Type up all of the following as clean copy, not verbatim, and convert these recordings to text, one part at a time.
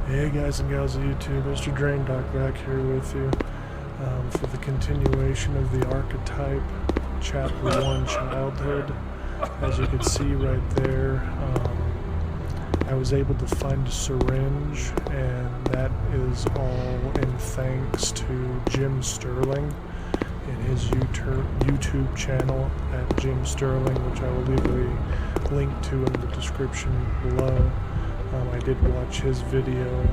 Hey guys and gals of YouTube, Mr. Drain Doc back here with you for the continuation of the Archetype Chapter 1 Childhood. As you can see right there, I was able to find a syringe, and that is all in thanks to Jim Sterling in his YouTube channel at Jim Sterling, which I will leave a link to in the description below. I did watch his video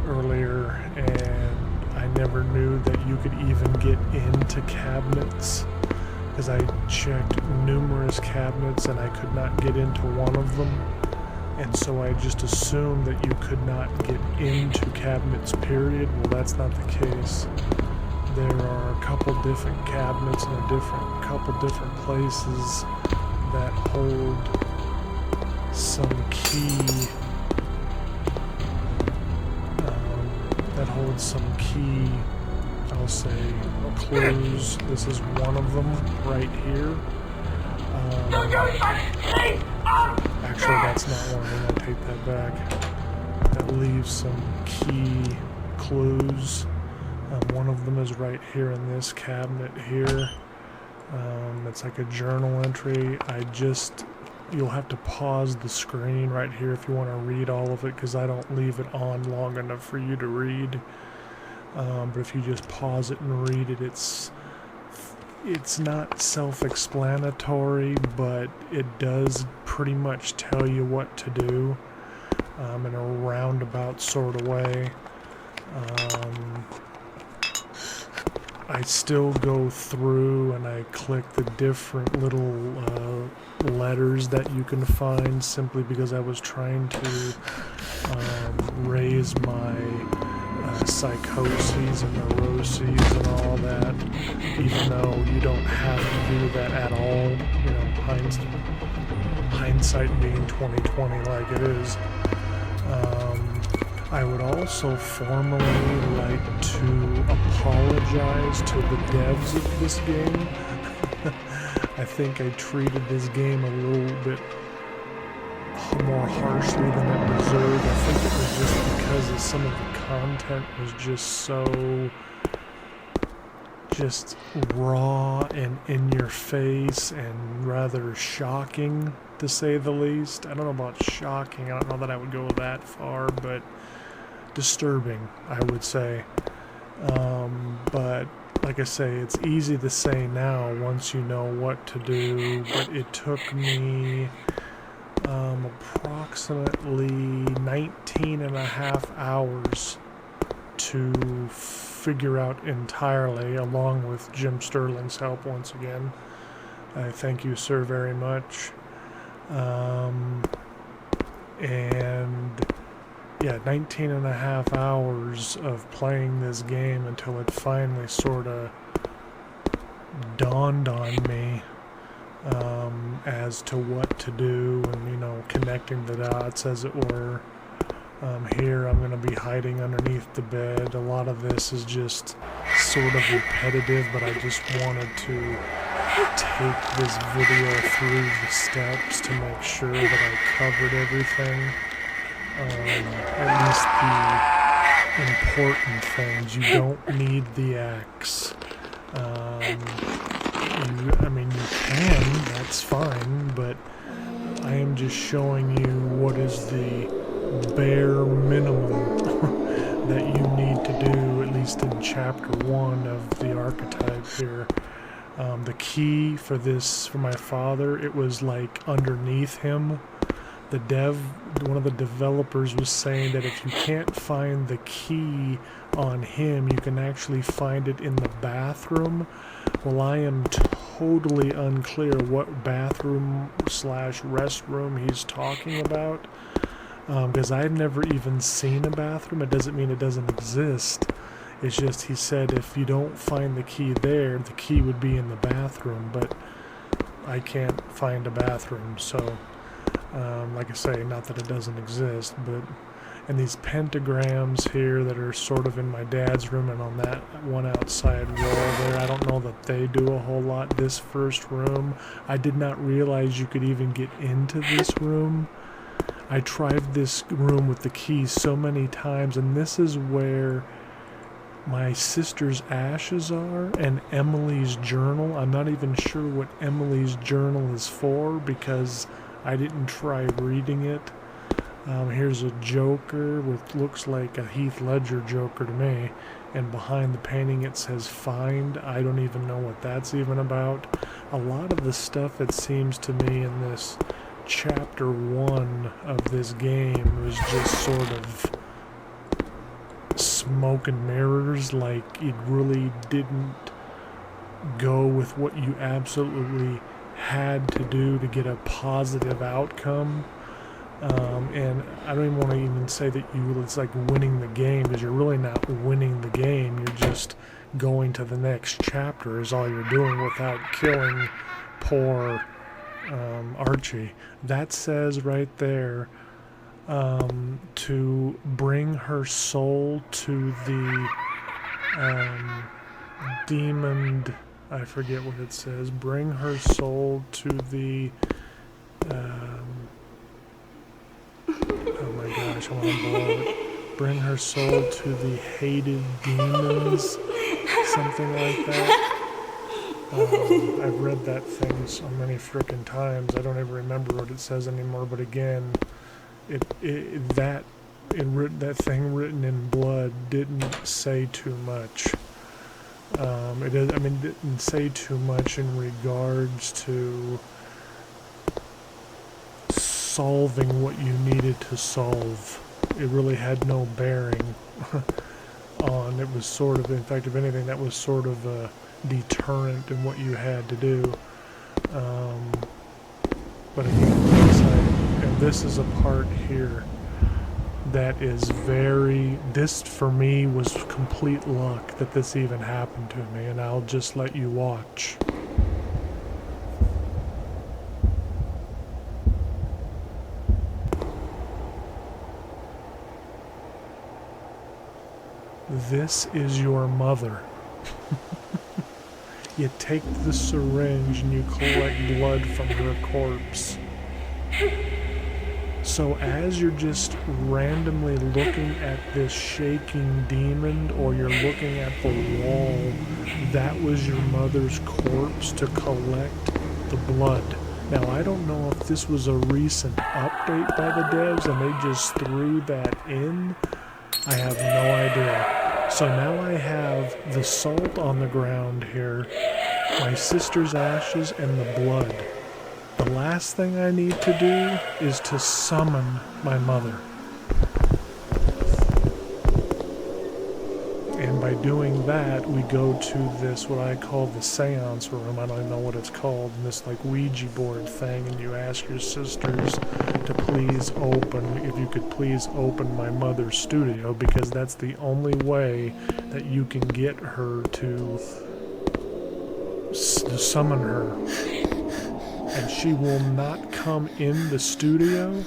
earlier, and I never knew that you could even get into cabinets, because I checked numerous cabinets and I could not get into one of them, and so I just assumed that you could not get into cabinets, period. Well, that's not the case. There are a couple different cabinets in a couple different places that hold some key I'll say clues. This is one of them right here. Actually, that's not one of them. I take that back. That leaves some key clues. One of them is right here in this cabinet here. It's like a journal entry. You'll have to pause the screen right here if you want to read all of it, because I don't leave it on long enough for you to read. But if you just pause it and read it, it's not self-explanatory, but it does pretty much tell you what to do in a roundabout sort of way. I still go through and I click the different little letters that you can find, simply because I was trying to raise my psychoses and neuroses and all that, even though you don't have to do that at all. You know, hindsight being 20/20 like it is. I would also formally like to apologize to the devs of this game. I think I treated this game a little bit more harshly than it deserved. I think it was just because of some of the content was just raw and in your face and rather shocking, to say the least. I don't know about shocking. I don't know that I would go that far, but disturbing, I would say. But like I say, it's easy to say now once you know what to do, but it took me approximately 19 and a half hours to figure out entirely, along with Jim Sterling's help once again. I thank you, sir, very much. And yeah, 19 and a half hours of playing this game until it finally sort of dawned on me as to what to do, and, you know, connecting the dots, as it were. Here I'm going to be hiding underneath the bed. A lot of this is just sort of repetitive, but I just wanted to take this video through the steps to make sure that I covered everything. At least the important things. You don't need the axe. You can, that's fine, but I am just showing you what is the bare minimum that you need to do, at least in Chapter 1 of the Archetype here. The key for this, for my father, it was like underneath him. One of the developers was saying that if you can't find the key on him, you can actually find it in the bathroom. Well, I am totally unclear what bathroom / restroom he's talking about, because I've never even seen a bathroom. It doesn't mean it doesn't exist. It's just, he said if you don't find the key there, the key would be in the bathroom, but I can't find a bathroom, so like I say, not that it doesn't exist, but, and these pentagrams here that are sort of in my dad's room and on that one outside wall there, I don't know that they do a whole lot. This first room, I did not realize you could even get into this room. I tried this room with the keys so many times, and this is where my sister's ashes are and Emily's journal. I'm not even sure what Emily's journal is for because I didn't try reading it. Here's a Joker with looks like a Heath Ledger Joker to me, and behind the painting it says find. I don't even know what that's even about. A lot of the stuff, it seems to me, in this chapter 1 of this game was just sort of smoke and mirrors. Like, it really didn't go with what you absolutely had to do to get a positive outcome. And I don't even want to even say that it's like winning the game, because you're really not winning the game. You're just going to the next chapter is all you're doing without killing poor Archie. That says right there, to bring her soul to the demon. I forget what it says. Bring her soul to the oh my gosh, I want to blow it. Bring her soul to the hated demons, something like that. I've read that thing so many frickin' times, I don't even remember what it says anymore, but again, that thing written in blood didn't say too much. Didn't say too much in regards to solving what you needed to solve. It really had no bearing on. It was sort of, in fact, if anything, that was sort of a deterrent in what you had to do. But again, and this is a part here that is this for me was complete luck that this even happened to me, and I'll just let you watch. This is your mother. You take the syringe and you collect blood from her corpse. So as you're just randomly looking at this shaking demon, or you're looking at the wall, that was your mother's corpse to collect the blood. Now, I don't know if this was a recent update by the devs and they just threw that in. I have no idea. So now I have the salt on the ground here, my sister's ashes, and the blood. The last thing I need to do is to summon my mother. And by doing that, we go to this, what I call the seance room. I don't even know what it's called, and this like Ouija board thing, and you ask your sisters to please if you could please open my mother's studio, because that's the only way that you can get her to summon her. And she will not come in the studio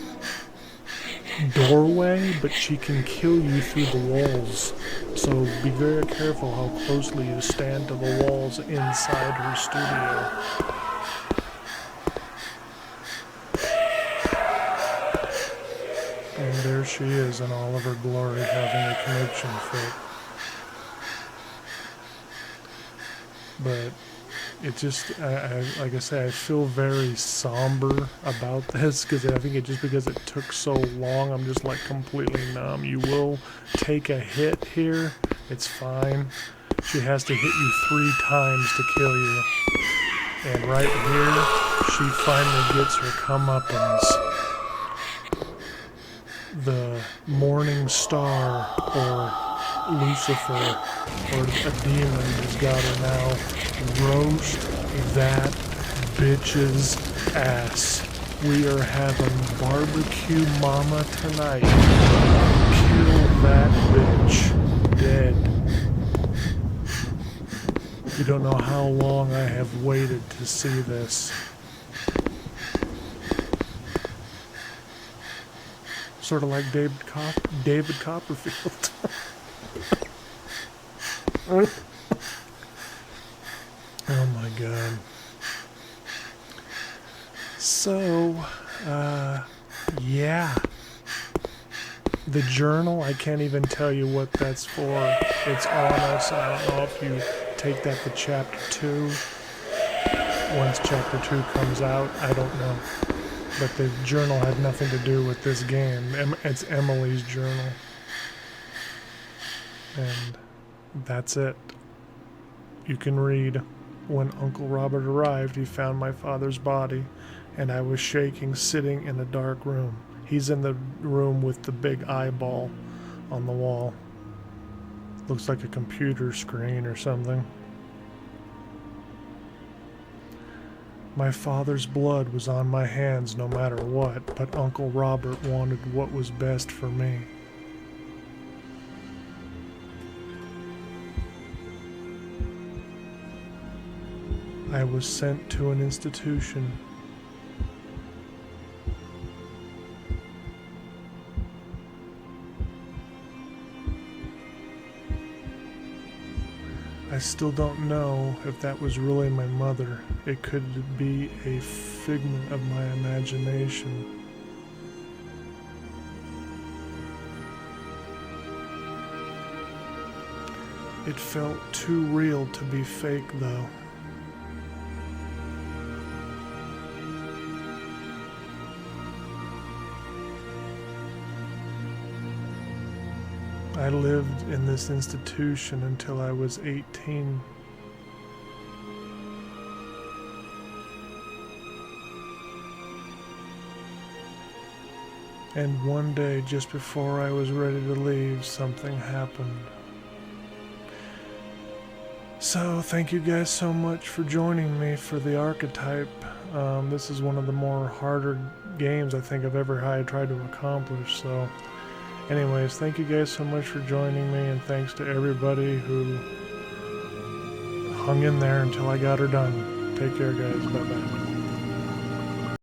doorway, but she can kill you through the walls. So be very careful how closely you stand to the walls inside her studio. And there she is in all of her glory, having a connection fit. But it just, like I say, I feel very somber about this, because I think because it took so long, I'm just like completely numb. You will take a hit here, it's fine. She has to hit you 3 times to kill you. And right here, she finally gets her comeuppance. The morning star, or Lucifer, or a demon has got her now. Roast that bitch's ass. We are having barbecue mama tonight. Kill that bitch dead. You don't know how long I have waited to see this. Sort of like David Copperfield. Oh my god. So, yeah. The journal, I can't even tell you what that's for. It's on us. I don't know if you take that to chapter 2. Once chapter 2 comes out, I don't know. But the journal had nothing to do with this game. It's Emily's journal. And that's it. You can read, when Uncle Robert arrived, he found my father's body, and I was shaking, sitting in a dark room. He's in the room with the big eyeball on the wall. Looks like a computer screen or something. My father's blood was on my hands no matter what, but Uncle Robert wanted what was best for me. I was sent to an institution. I still don't know if that was really my mother. It could be a figment of my imagination. It felt too real to be fake, though. I lived in this institution until I was 18. And one day, just before I was ready to leave, something happened. So, thank you guys so much for joining me for the Archetype. This is one of the more harder games I think I've ever tried to accomplish, so... Anyways, thank you guys so much for joining me, and thanks to everybody who hung in there until I got her done. Take care, guys. Bye-bye.